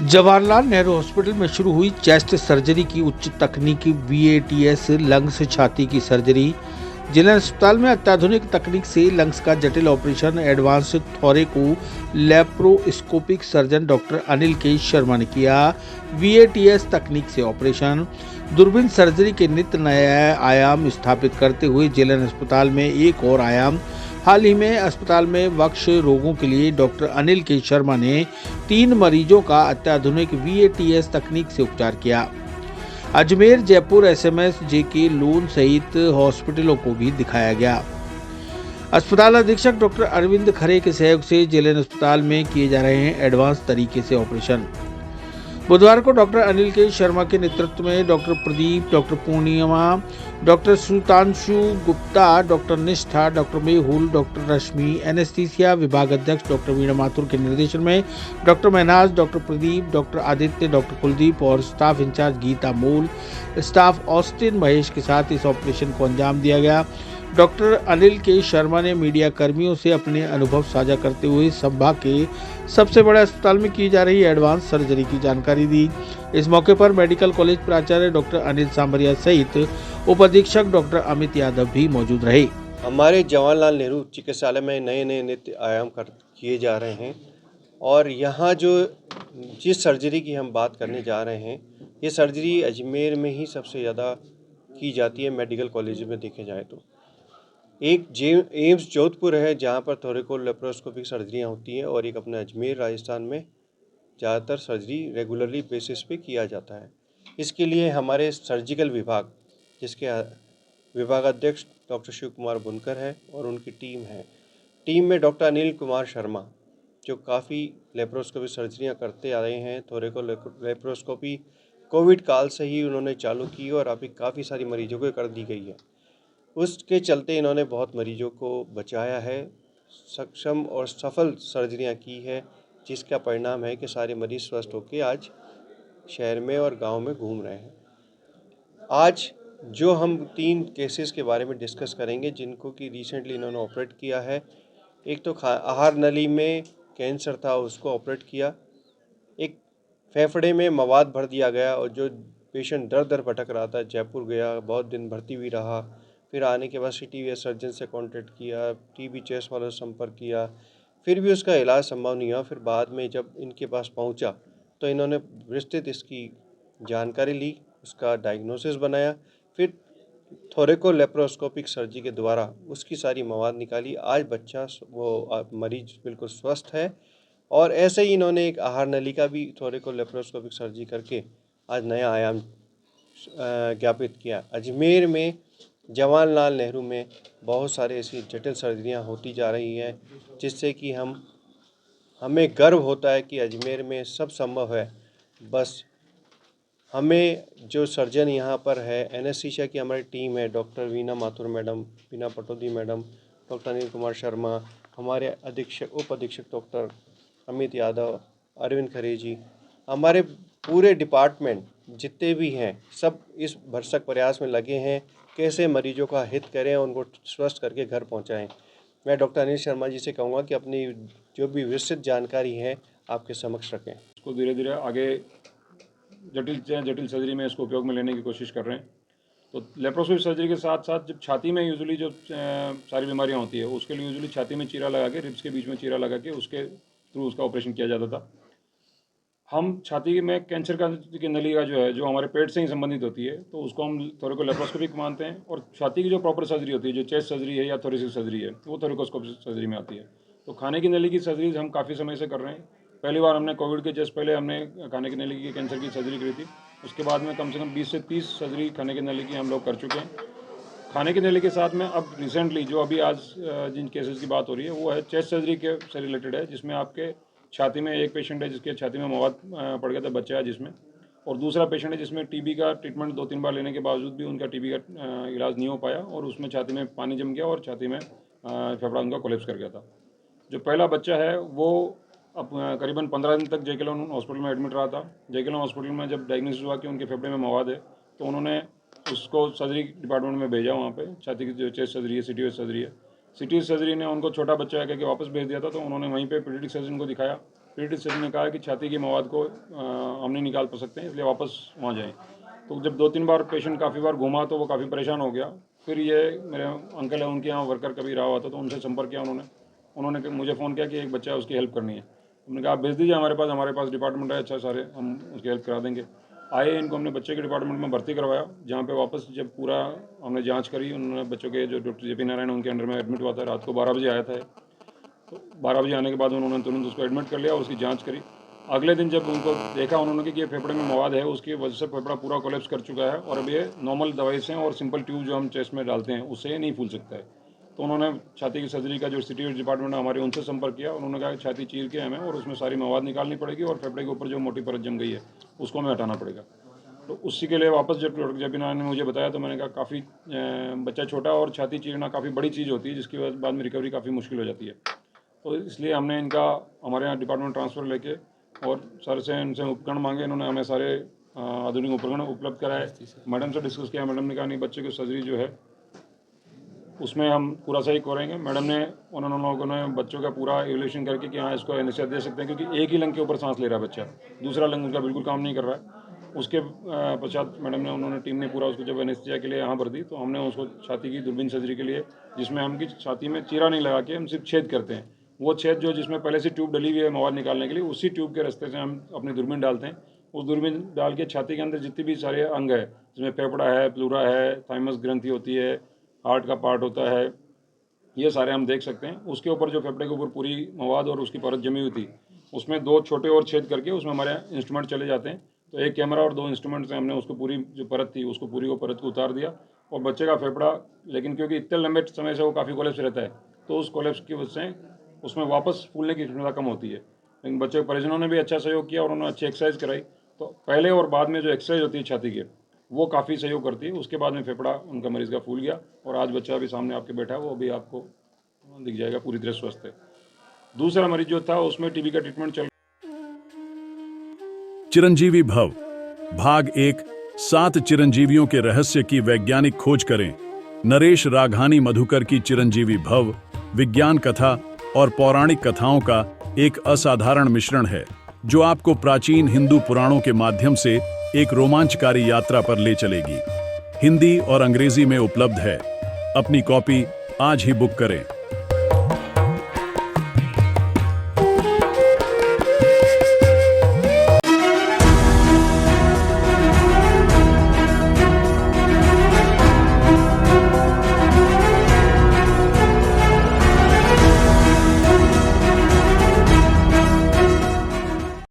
Jawaharlal Nehru hospital में शुरू हुई चेस्ट सर्जरी की उच्च तकनीकी VATS लंग्स छाती की सर्जरी। जिला अस्पताल में अत्याधुनिक तकनीक से लंग्स का जटिल operation advance थोरेको laparoscopic surgeon doctor Anil के शर्मा ने किया। VATS तकनीक से ऑपरेशन दूरबीन सर्जरी के नित्य नया आयाम स्थापित करते हुए जिला अस्पताल में एक और आयाम। हाल ही में अस्पताल में वक्ष रोगों के लिए डॉक्टर अनिल के शर्मा ने 3 मरीजों का अत्याधुनिक VATS तकनीक से उपचार किया। Ajmer, Jaipur, SMS, JK loan सहित हॉस्पिटलों को भी दिखाया गया। अस्पताल अधीक्षक डॉक्टर अरविंद खरे के सहयोग से जिला अस्पताल में किए जा रहे हैं एडवांस तरीके से ऑपरेशन। बुधवार को डॉक्टर अनिल के शर्मा के नेतृत्व में doctor Pradeep, doctor Purnima, doctor Sutanshu Gupta, doctor Nishtha, doctor Mehul, doctor Rashmi, anaesthesia विभाग अध्यक्ष डॉक्टर वीणा माथुर के निर्देशन में doctor Mahnaz, doctor Pradeep, doctor Aditya, doctor Kuldeep और स्टाफ इंचार्ज गीता मूल, स्टाफ ऑस्टिन महेश के साथ इस ऑपरेशन को अंजाम दिया गया। डॉक्टर अनिल के शर्मा ने मीडिया कर्मियों से अपने अनुभव साझा करते हुए संभाग के सबसे बड़े अस्पताल में की जा रही एडवांस सर्जरी की जानकारी दी। इस मौके पर मेडिकल कॉलेज प्राचार्य डॉक्टर अनिल सांबरिया सहित उप अधीक्षक डॉक्टर अमित यादव भी मौजूद रहे। हमारे जवाहरलाल नेहरू चिकित्सालय में नए नए नित्य आयाम किए जा रहे हैं और यहाँ जिस सर्जरी की हम बात करने जा रहे हैं, ये सर्जरी अजमेर में ही सबसे ज़्यादा की जाती है। मेडिकल कॉलेज में देखे जाए तो एक एम्स जोधपुर है जहाँ पर थोरेको लेप्रोस्कोपिक सर्जरियाँ होती हैं और एक अपने अजमेर राजस्थान में ज़्यादातर सर्जरी रेगुलरली बेसिस पे किया जाता है। इसके लिए हमारे सर्जिकल विभाग, जिसके विभाग अध्यक्ष डॉक्टर शिव कुमार बुनकर है और उनकी टीम है। टीम में डॉक्टर अनिल कुमार शर्मा जो काफ़ी लेप्रोस्कोपी सर्जरियाँ करते आ रहे हैं। थोरेको लेप्रोस्कोपी कोविड काल से ही उन्होंने चालू की और अभी काफ़ी सारी मरीजों को कर दी गई है। उसके चलते इन्होंने बहुत मरीजों को बचाया है, सक्षम और सफल सर्जरियां की है, जिसका परिणाम है कि सारे मरीज स्वस्थ होकर आज शहर में और गांव में घूम रहे हैं। आज जो हम 3 केसेस के बारे में डिस्कस करेंगे जिनको कि रिसेंटली इन्होंने ऑपरेट किया है। एक तो आहार नली में कैंसर था, उसको ऑपरेट किया। एक फेफड़े में मवाद भर दिया गया और जो पेशेंट दर दर भटक रहा था, जयपुर गया, बहुत दिन भर्ती भी रहा। फिर आने के बाद CT सर्जन से कांटेक्ट किया, TB चेस्ट वालों से संपर्क किया, फिर भी उसका इलाज संभव नहीं हुआ। फिर बाद में जब इनके पास पहुंचा तो इन्होंने विस्तृत इसकी जानकारी ली, उसका डायग्नोसिस बनाया, फिर थोरेको लेप्रोस्कोपिक सर्जरी के द्वारा उसकी सारी मवाद निकाली। आज बच्चा मरीज बिल्कुल स्वस्थ है और ऐसे ही इन्होंने एक आहार नली का भी थोरेको लेप्रोस्कोपिक सर्जरी करके आज नया आयाम ज्ञापित किया। अजमेर में जवाहरलाल नेहरू में बहुत सारे ऐसी जटिल सर्जरियां होती जा रही हैं, जिससे कि हमें गर्व होता है कि अजमेर में सब संभव है। बस हमें जो सर्जन यहाँ पर है, एनेस्थीसिया की हमारी टीम है, डॉक्टर वीणा माथुर मैडम, वीणा पटौदी मैडम, डॉक्टर अनिल कुमार शर्मा, हमारे उप अधीक्षक डॉक्टर अमित यादव, अरविंद खरे जी, हमारे पूरे डिपार्टमेंट जितने भी हैं सब इस भरसक प्रयास में लगे हैं कैसे मरीजों का हित करें और उनको स्वस्थ करके घर पहुंचाएं। मैं डॉक्टर अनिल शर्मा जी से कहूँगा कि अपनी जो भी विस्तृत जानकारी है आपके समक्ष रखें। इसको धीरे धीरे आगे जटिल सर्जरी में इसको उपयोग में लेने की कोशिश कर रहे हैं। तो लेप्रोस्कोपिक सर्जरी के साथ साथ जब छाती में यूजुअली जो सारी बीमारियां होती है उसके लिए यूजुअली छाती में चीरा लगा के, रिब्स के बीच में चीरा लगा के उसके थ्रू उसका ऑपरेशन किया जाता था। हम छाती में कैंसर की नली का जो हमारे पेट से ही संबंधित होती है, तो उसको हम थोरेको लेप्रोस्कोपिक मानते हैं। और छाती की जो प्रॉपर सर्जरी होती है, जो चेस्ट सर्जरी है या थोरेसिक सर्जरी है, वो थोरेकोस्कोपिक सर्जरी में आती है। तो खाने की नली की सर्जरीज हम काफ़ी समय से कर रहे हैं। पहली बार हमने कोविड के जस्ट पहले हमने खाने की नली की कैंसर की सर्जरी करी थी। उसके बाद में कम से कम 20 से 30 सर्जरी खाने की नली की हम लोग कर चुके हैं। खाने की नली के साथ में अब रिसेंटली जो अभी आज जिन केसेस की बात हो रही है वो है चेस्ट सर्जरी के से रिलेटेड है, जिसमें आपके छाती में एक पेशेंट है जिसके छाती में मवाद पड़ गया था, बच्चा है जिसमें, और दूसरा पेशेंट है जिसमें TB का ट्रीटमेंट 2-3 बार लेने के बावजूद भी उनका TB का इलाज नहीं हो पाया और उसमें छाती में पानी जम गया और छाती में फेफड़ा उनका कोलेप्स कर गया था। जो पहला बच्चा है वो अब करीबन 15 दिन तक JK लोन हॉस्पिटल में एडमिट रहा था। JK लोन हॉस्पिटल में जब डायग्नोसिस हुआ कि उनके फेफड़े में मवाद है, तो उन्होंने उसको सर्जरी डिपार्टमेंट में भेजा। वहाँ पे छाती की जो चेस्ट सर्जरी है, CT सर्जरी है, CT सर्जरी ने उनको छोटा बच्चा है कह के वापस भेज दिया था। तो उन्होंने वहीं पे पीडियाट्रिक सर्जन को दिखाया पीडित सर्जन ने कहा कि छाती के मवाद को हम नहीं निकाल सकते हैं, इसलिए वापस वहाँ जाएँ। तो जब 2-3 बार पेशेंट काफ़ी बार घूमा तो वो काफ़ी परेशान हो गया। फिर ये मेरे अंकल है, उनके यहाँ वर्कर कभी रहा हुआ था, तो उनसे संपर्क किया उन्होंने मुझे फ़ोन किया कि एक बच्चा है, उसकी हेल्प करनी है। हमने कहा आप भेज दीजिए हमारे पास डिपार्टमेंट है अच्छा सारे, हम उसकी हेल्प करा देंगे। आए, इनको हमने बच्चे के डिपार्टमेंट में भर्ती करवाया, जहाँ पे वापस जब पूरा हमने जांच करी, उन्होंने बच्चों के जो डॉक्टर JP नारायण उनके अंडर में एडमिट हुआ था, रात को 12 बजे आया था। तो 12 बजे आने के बाद उन्होंने तुरंत उसको एडमिट कर लिया और उसकी जाँच करी। अगले दिन जब उनको देखा उन्होंने कि ये फेफड़े में मवाद है, उसकी वजह से फेफड़ा पूरा कोलैप्स कर चुका है और अब ये नॉर्मल दवाई से और सिंपल ट्यूब जो हम चेस्ट में डालते हैं उससे नहीं फूल सकता है। तो उन्होंने छाती की सर्जरी का जो सिटी डिपार्टमेंट है हमारे, उनसे संपर्क किया। उन्होंने कहा कि छाती चीर के हमें और उसमें सारी मवाद निकालनी पड़ेगी और फेफड़े के ऊपर जो मोटी परत जम गई है उसको हमें हटाना पड़ेगा। तो उसी के लिए वापस जब डॉक्टर JP नारायण ने मुझे बताया तो मैंने कहा काफ़ी बच्चा छोटा और छाती चीरना काफ़ी बड़ी चीज़ होती है, जिसकी बाद में रिकवरी काफ़ी मुश्किल हो जाती है। तो इसलिए हमने इनका हमारे यहाँ डिपार्टमेंट ट्रांसफ़र लेके और सर से इनसे उपकरण मांगे। इन्होंने हमें सारे आधुनिक उपकरण उपलब्ध कराए। मैडम से डिस्कस किया, मैडम ने कहा नहीं, बच्चे की सर्जरी जो है उसमें हम पूरा सही करेंगे। मैडम ने उन्होंने लोगों ने बच्चों का पूरा एवल्यूशन करके कि हाँ इसको एनेस्थीसिया दे सकते हैं, क्योंकि एक ही लंग के ऊपर सांस ले रहा है बच्चा, दूसरा लंग उनका बिल्कुल काम नहीं कर रहा है। उसके पश्चात मैडम ने टीम ने पूरा उसको जब एनेस्थीसिया के लिए यहाँ भर दी, तो हमने उसको छाती की दूरबीन सर्जरी के लिए, जिसमें हम की छाती में चीरा नहीं लगा के हम सिर्फ छेद करते हैं, वो छेद जो जिसमें पहले से ट्यूब डली हुई है मवाद निकालने के लिए, उसी ट्यूब के रास्ते से हम अपनी दूरबीन डालते हैं। उस दूरबीन डाल के छाती के अंदर जितनी भी सारे अंग है, जिसमें फेफड़ा है, प्लूरा है, थाइमस ग्रंथि होती है, हार्ट का पार्ट होता है, ये सारे हम देख सकते हैं। उसके ऊपर जो फेफड़े के ऊपर पूरी मवाद और उसकी परत जमी हुई थी, उसमें 2 छोटे और छेद करके उसमें हमारे इंस्ट्रूमेंट चले जाते हैं। तो एक कैमरा और 2 इंस्ट्रूमेंट से हमने उसको पूरी जो परत थी उसको पूरी वो परत को उतार दिया और बच्चे का फेफड़ा, लेकिन क्योंकि इतने लंबे समय से वो काफ़ी कोलैप्स रहता है, तो उस कोलैप्स की वजह से उसमें वापस फूलने की क्षमता कम होती है। लेकिन बच्चे के परिजनों ने भी अच्छा सहयोग किया और उन्होंने अच्छी एक्सरसाइज कराई। तो पहले और बाद में जो एक्सरसाइज होती है छाती की, वो काफ़ी सहयोग करती है। उसके बाद में फेफड़ा उनका मरीज़ का फूल गया और आज बच्चा अभी सामने आपके बैठा है, वो अभी आपको दिख जाएगा, पूरी तरह स्वस्थ है। दूसरा मरीज जो था उसमें TB का ट्रीटमेंट चल। चिरंजीवी भव भाग 1 7 चिरंजीवियों के रहस्य की वैज्ञानिक खोज करें। नरेश राघानी मधुकर की चिरंजीवी भव विज्ञान कथा और पौराणिक कथाओं का एक असाधारण मिश्रण है, जो आपको प्राचीन हिंदू पुराणों के माध्यम से एक रोमांचकारी यात्रा पर ले चलेगी। हिंदी और अंग्रेजी में उपलब्ध है। अपनी कॉपी आज ही बुक करें।